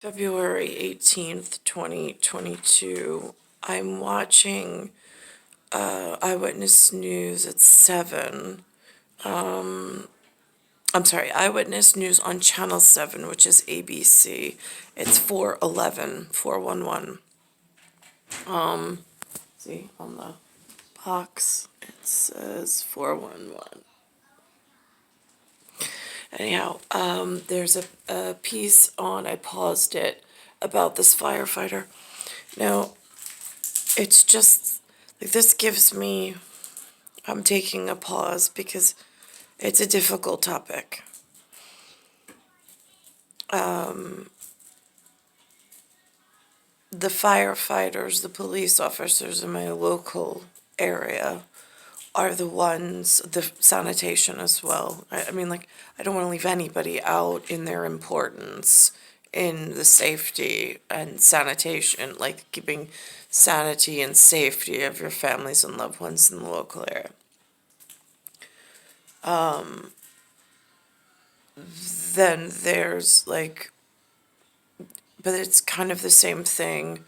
February 18th, 2022. I'm watching Eyewitness News at 7. I'm sorry, Eyewitness News on Channel 7, which is ABC. It's 411. See, on the box, it says 411. Anyhow, there's a piece on, I paused it, about this firefighter. Now, it's just, like, this gives me, I'm taking a pause because it's a difficult topic. The firefighters, the police officers in my local area are the ones, the sanitation as well. I mean, like, I don't want to leave anybody out in their importance in the safety and sanitation, like keeping sanity and safety of your families and loved ones in the local area. Then there's like, but it's kind of the same thing.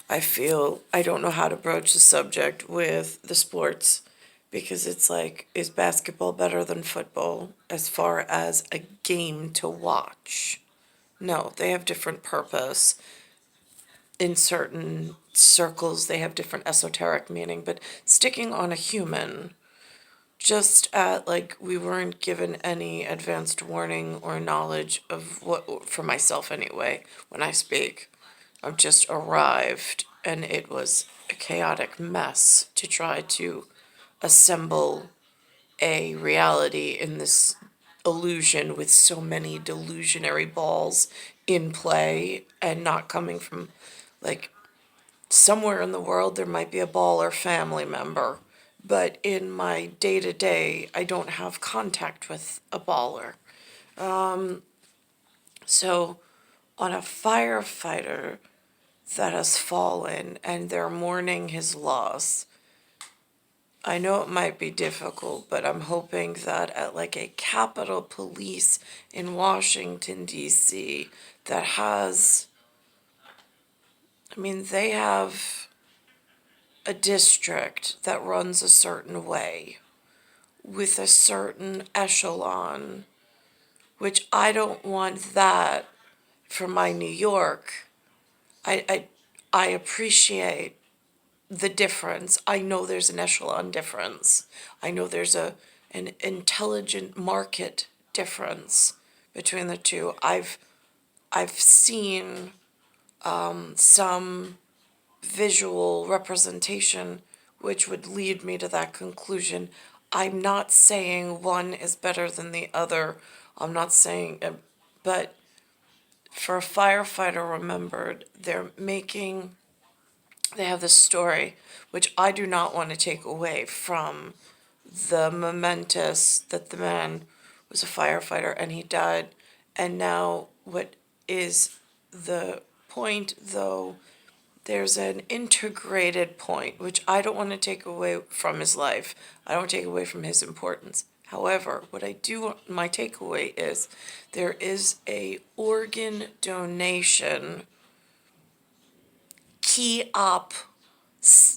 I feel I don't know how to broach the subject with the sports because it's like, is basketball better than football as far as a game to watch? No, they have different purpose. In certain circles, they have different esoteric meaning, but sticking on a human, just at like we weren't given any advanced warning or knowledge of what, for myself anyway, when I speak. I've just arrived and it was a chaotic mess to try to assemble a reality in this illusion with so many delusionary balls in play and not coming from, like, somewhere in the world there might be a baller family member, but in my day-to-day I don't have contact with a baller. So on a firefighter that has fallen and they're mourning his loss, I know it might be difficult, but I'm hoping that at like a Capitol Police in Washington, D.C., that has, I mean, they have a district that runs a certain way with a certain echelon, which I don't want that for my New York. I appreciate the difference. I know there's an echelon difference. I know there's an intelligent market difference between the two. I've seen some visual representation which would lead me to that conclusion. I'm not saying one is better than the other. I'm not saying, but for a firefighter remembered, they have this story, which I do not want to take away from the momentous that the man was a firefighter and he died. And now, what is the point, though? There's an integrated point, which I don't want to take away from his life. I don't take away from his importance. However, what I do, my takeaway is there is a organ donation key op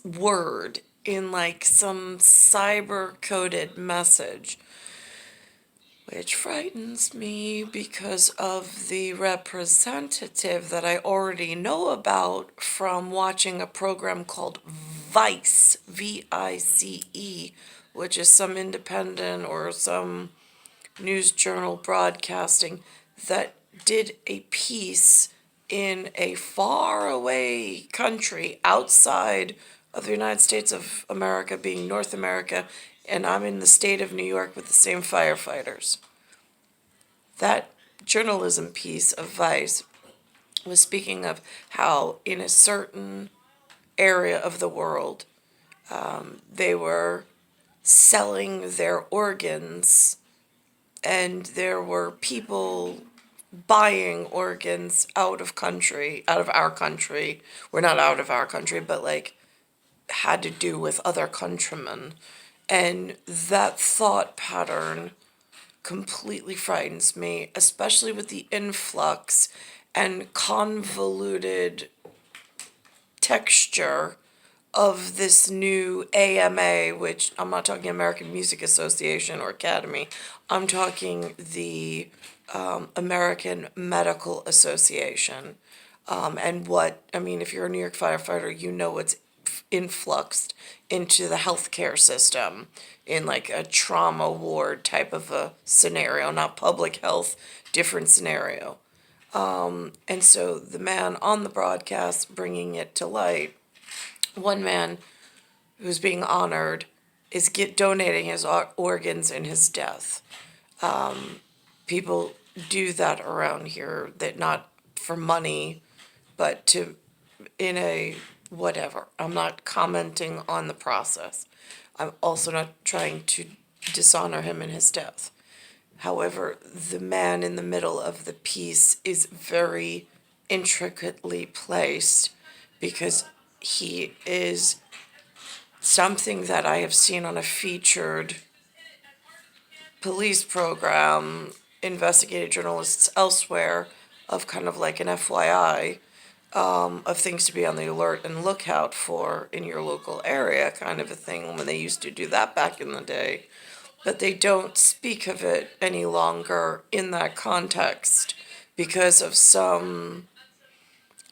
word in like some cyber coded message, which frightens me because of the representative that I already know about from watching a program called Vice, VICE, which is some independent or some news journal broadcasting that did a piece in a faraway country outside of the United States of America, being North America, and I'm in the state of New York with the same firefighters. That journalism piece of Vice was speaking of how in a certain area of the world, they were selling their organs and there were people buying organs out of country, out of our country. We're not out of our country, but like had to do with other countrymen. And that thought pattern completely frightens me, especially with the influx and convoluted texture of this new AMA, which I'm not talking American Music Association or Academy, I'm talking the American Medical Association. And if you're a New York firefighter, you know what's influxed into the healthcare system in like a trauma ward type of a scenario, not public health, different scenario. And so the man on the broadcast bringing it to light, one man who's being honored is donating his organs in his death. People do that around here, that not for money, but to, in a whatever. I'm not commenting on the process. I'm also not trying to dishonor him in his death. However, the man in the middle of the piece is very intricately placed because he is something that I have seen on a featured police program, investigative journalists elsewhere, of kind of like an FYI, of things to be on the alert and lookout for in your local area, kind of a thing, when they used to do that back in the day. But they don't speak of it any longer in that context because of some,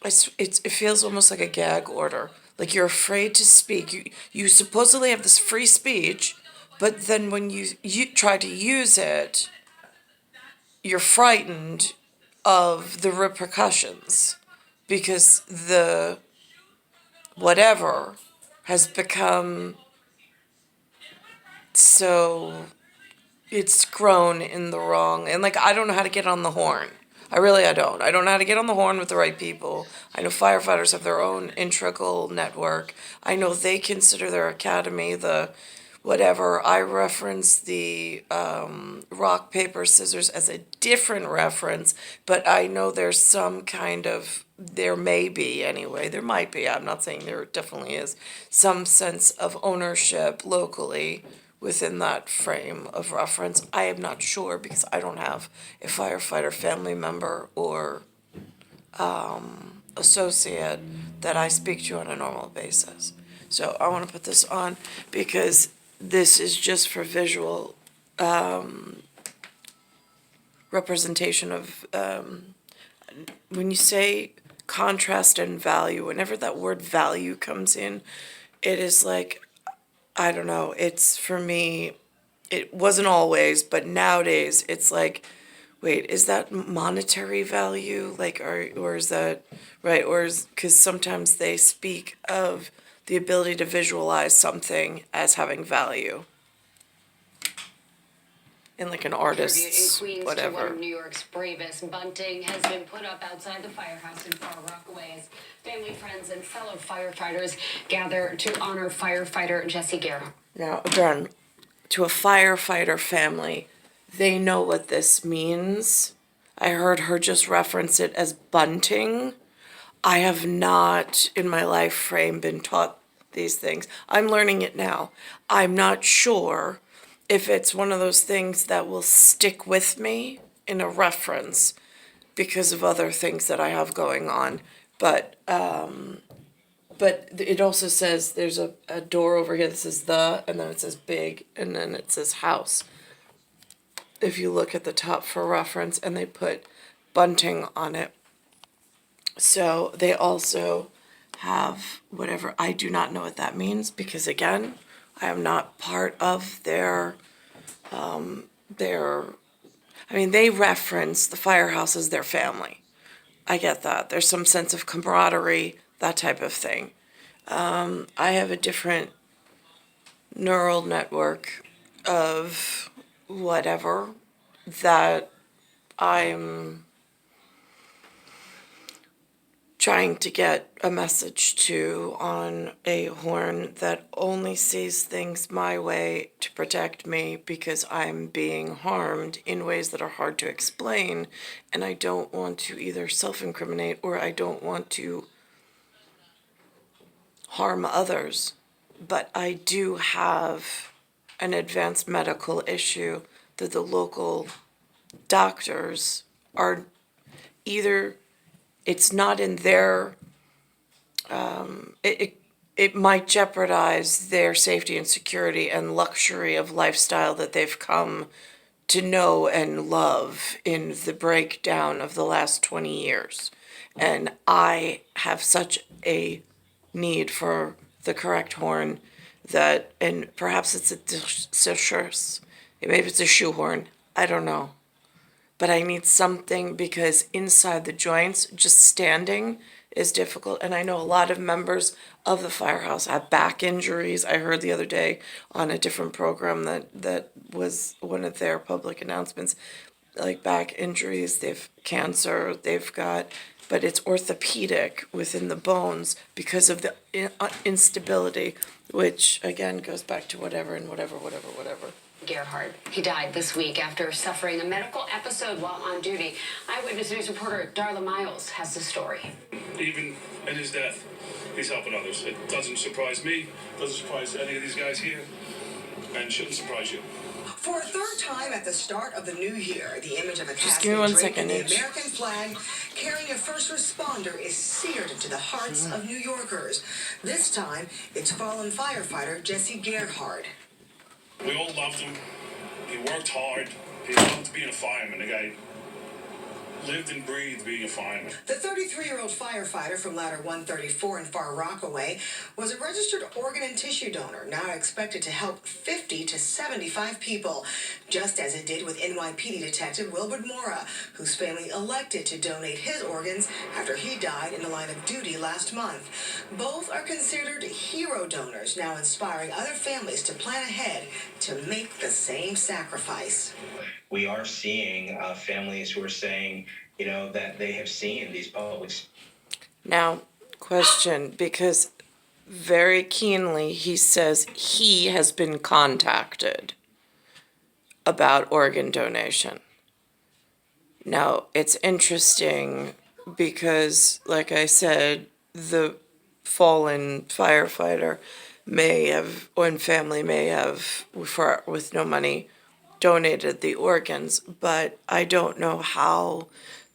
it feels almost like a gag order. Like you're afraid to speak. You supposedly have this free speech, but then when you try to use it, you're frightened of the repercussions because the whatever has become so, it's grown in the wrong, and like I don't know how to get on the horn. I don't. I don't know how to get on the horn with the right people. I know firefighters have their own integral network. I know they consider their academy the whatever. I reference the rock, paper, scissors as a different reference, but I know there's some kind of, there may be anyway, there might be, I'm not saying there definitely is, some sense of ownership locally within that frame of reference. I am not sure because I don't have a firefighter family member or associate that I speak to on a normal basis. So I want to put this on because this is just for visual representation of, when you say contrast and value, whenever that word value comes in, it is like, I don't know, it's for me, it wasn't always, but nowadays it's like, wait, is that monetary value? Like, or is that, right? Or is, because sometimes they speak of the ability to visualize something as having value in like an Tribute in artist's Queens to one whatever. of New York's bravest. Bunting has been put up outside the firehouse in Far Rockaway as family, friends, and fellow firefighters gather to honor firefighter Jesse Guerra. Now, again, to a firefighter family, they know what this means. I heard her just reference it as bunting. I have not in my life frame been taught these things. I'm learning it now. I'm not sure if it's one of those things that will stick with me in a reference because of other things that I have going on. But it also says there's a door over here that says the, and then it says big, and then it says house. If you look at the top for reference, and they put bunting on it. So they also have whatever, I do not know what that means because again, I am not part of their, they reference the firehouse as their family. I get that. There's some sense of camaraderie, that type of thing. I have a different neural network of whatever that I'm trying to get a message to on a horn that only sees things my way to protect me because I'm being harmed in ways that are hard to explain, and I don't want to either self-incriminate or I don't want to harm others. But I do have an advanced medical issue that the local doctors are either it's not in their, it might jeopardize their safety and security and luxury of lifestyle that they've come to know and love in the breakdown of the last 20 years. And I have such a need for the correct horn that, and perhaps it's maybe it's a shoehorn, I don't know. But I need something because inside the joints, just standing is difficult. And I know a lot of members of the firehouse have back injuries. I heard the other day on a different program that was one of their public announcements, like back injuries, they've cancer, they've got, but it's orthopedic within the bones because of the instability, which again goes back to whatever and whatever, whatever, whatever. Gerhard. He died this week after suffering a medical episode while on duty. Eyewitness News reporter Darla Miles has the story. Even in his death, he's helping others. It doesn't surprise me, doesn't surprise any of these guys here, and shouldn't surprise you. For a third time at the start of the new year, the image of a Just give me 1 second, the H. American flag carrying a first responder is seared into the hearts of New Yorkers. This time, it's fallen firefighter Jesse Gerhard. We all loved him. He worked hard. He loved being a fireman. The guy lived and breathed being a fireman. The 33-year-old firefighter from Ladder 134 in Far Rockaway was a registered organ and tissue donor, now expected to help 50 to 75 people, just as it did with NYPD detective Wilbert Mora, whose family elected to donate his organs after he died in the line of duty last month. Both are considered hero donors, now inspiring other families to plan ahead to make the same sacrifice. We are seeing families who are saying, that they have seen these public. Now, question, because very keenly he says he has been contacted about organ donation. Now, it's interesting because, like I said, the fallen firefighter may have, or family may have, with no money, donated the organs, but I don't know how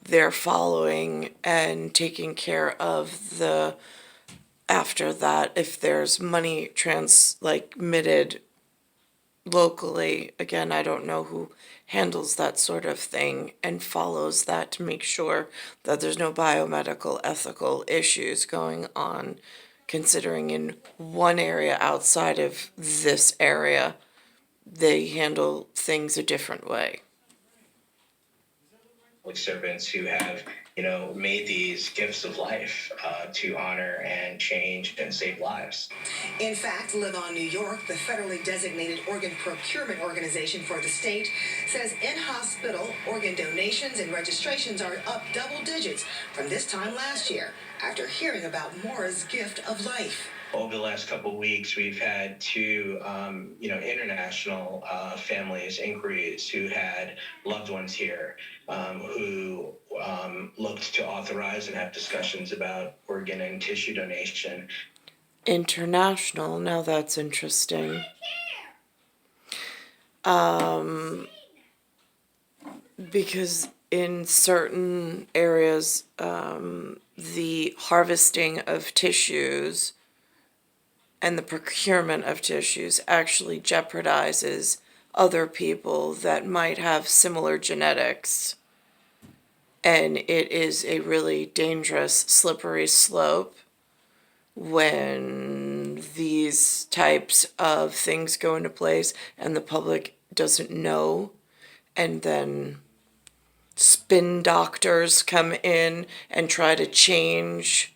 they're following and taking care of the after that, if there's money committed locally. Again, I don't know who handles that sort of thing and follows that to make sure that there's no biomedical ethical issues going on, considering in one area outside of this area they handle things a different way. Servants who have, made these gifts of life to honor and change and save lives. In fact, Live On New York, the federally designated organ procurement organization for the state, says in-hospital organ donations and registrations are up double digits from this time last year after hearing about Mora's gift of life. Over the last couple of weeks, we've had two, international families, inquiries who had loved ones here who looked to authorize and have discussions about organ and tissue donation. International, now that's interesting. Because in certain areas, the harvesting of tissues and the procurement of tissues actually jeopardizes other people that might have similar genetics. And it is a really dangerous, slippery slope when these types of things go into place and the public doesn't know, and then spin doctors come in and try to change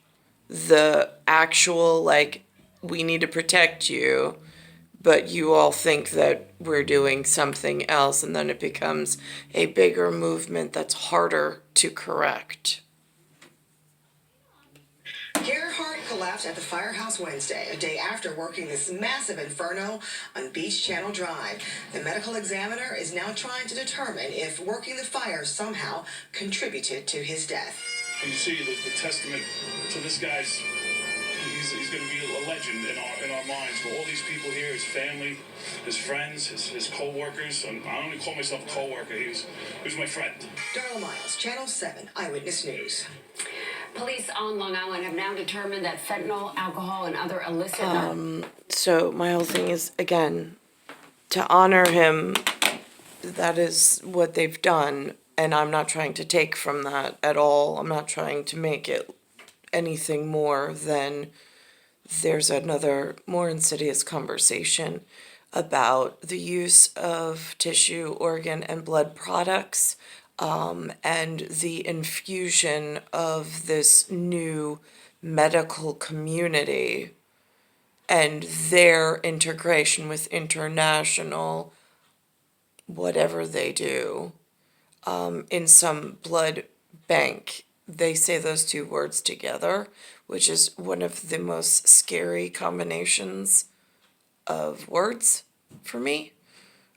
the actual, we need to protect you, but you all think that we're doing something else, and then it becomes a bigger movement that's harder to correct. Gerhard collapsed at the firehouse Wednesday, a day after working this massive inferno on Beach Channel Drive. The medical examiner is now trying to determine if working the fire somehow contributed to his death. You see the testament to this guy's. He's going to be a legend in our minds. For all these people here, his family, his friends, his co-workers. I don't even call myself a co-worker. He was my friend. Darla Miles, Channel 7 Eyewitness News. Police on Long Island have now determined that fentanyl, alcohol, and other illicit So my whole thing is, again, to honor him, that is what they've done, and I'm not trying to take from that at all. I'm not trying to make it anything more than there's another more insidious conversation about the use of tissue, organ, and blood products, and the infusion of this new medical community and their integration with international, whatever they do, in some blood bank. They say those two words together, which is one of the most scary combinations of words for me,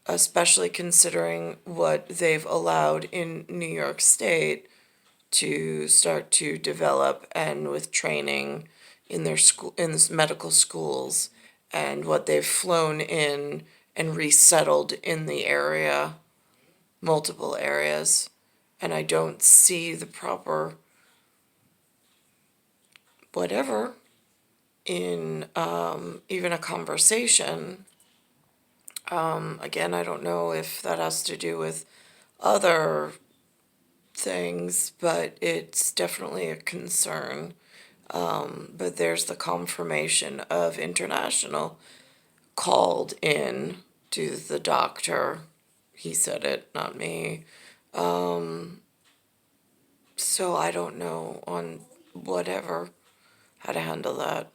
especially considering what they've allowed in New York State to start to develop, and with training in their school, in medical schools, and what they've flown in and resettled in the area, multiple areas. And I don't see the proper whatever in even a conversation. Again, I don't know if that has to do with other things, but it's definitely a concern. But there's the confirmation of international called in to the doctor. He said it, not me. So I don't know on whatever how to handle that.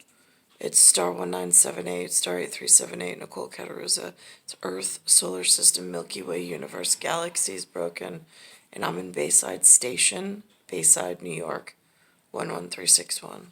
It's star 1978, star 8378, Nicole Cattaruzza. It's Earth, Solar System, Milky Way, Universe, Galaxies Broken. And I'm in Bayside Station, Bayside, New York, 11361.